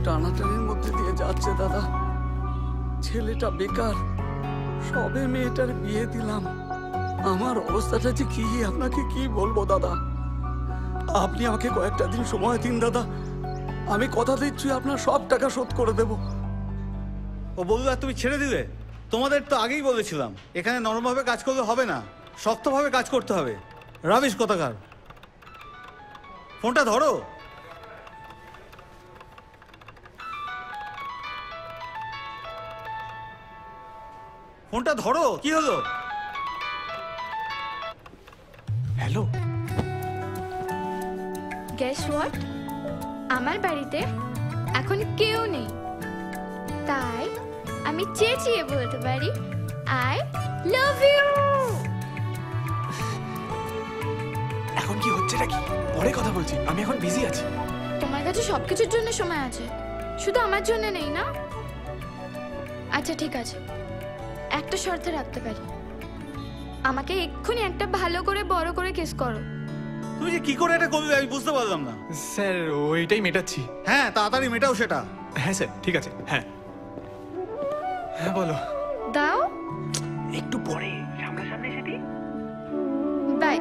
টানাটানির মধ্যে দিয়ে যাচ্ছে দাদা। ছেলেটা বেকার, সবে মেয়েটার বিয়ে দিলাম। আমার অবস্থাটা যে কি আপনাকে কি বলবো দাদা। আপনি আমাকে কয়েকটা দিন সময় দিন দাদা, আমি কথা দিচ্ছি আপনার সব টাকা শোধ করে দেব। ও বললো আর তুমি ছেড়ে দিলে? তোমাদের তো আগেই বলেছিলাম এখানে নরমভাবে কাজ করলে হবে না, শক্তভাবে কাজ করতে হবে। রাবিশ কথাকার। ফোনটা ধরো। ফোনটা ধরো, কি হলো? হ্যালো। গেস হোয়াট, আমার বাড়িতে এখন কেউ নেই, তাই আমি চেঁচিয়ে বলতে পারি আই লাভ ইউ। এখন কি হচ্ছেটা কি? পরে কথা বলছি, আমি এখন বিজি আছি। তোমার কাছে সবকিছুর জন্য সময় আছে, শুধু আমার জন্য নেই না? আচ্ছা ঠিক আছে, একটা শর্তে রাখতে পারি, আমাকে এক্ষুনি একটা ভালো করে বড় করে কিস করো। তুমি যে কি করে এটা করবে আমি বুঝতে পারলাম না। স্যার ওইটাই মেটাচ্ছি। হ্যাঁ তাড়াতাড়ি মেটাও সেটা। হ্যাঁ স্যার ঠিক আছে। হ্যাঁ হ্যাঁ বলো। দাও একটু পরে সামনাসামনি সেটি। বাই।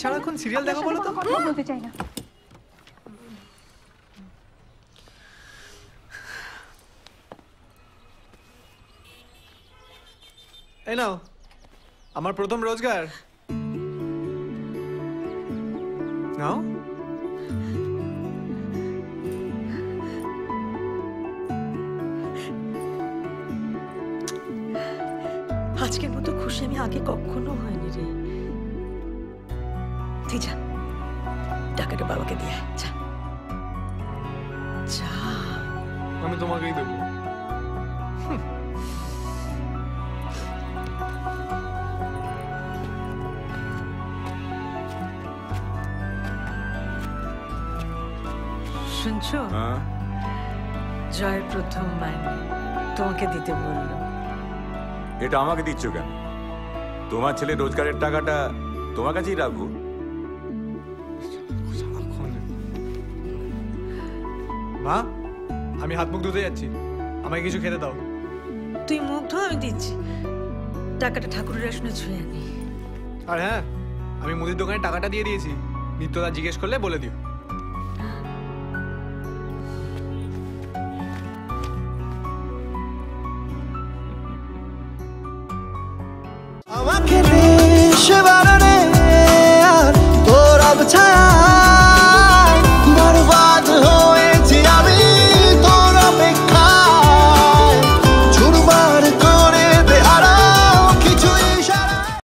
সারাক্ষণ সিরিয়াল দেখা বলো তো। কথা বলতে চাই না। এই নাও আমার প্রথম রোজগার। নাও। আজকের মতো খুশি আমি আগে কখনো হয়নি রে। তুই যা, টাকাটা বাবাকে দিয়ে যা। যা। আমি তোমাকেই দেবো। শুনছো? জয়ের প্রথম মাইনে তোমাকে দিতে বললো। এটা আমাকে দিচ্ছ কেন? তোমার ছেলে রোজগারের টাকাটা তোমার কাছেই রাখবো। মা আমি হাত মুখ ধুতে যাচ্ছি, আমাকে কিছু খেতে দাও। তুই মুখ ধো, আমি দিচ্ছি। টাকাটা ঠাকুরের আসনে ছুঁয়ে আনি। আর হ্যাঁ, আমি মুদির দোকানে টাকাটা দিয়ে দিয়েছি, নিত্যদা জিজ্ঞেস করলে বলে দিও।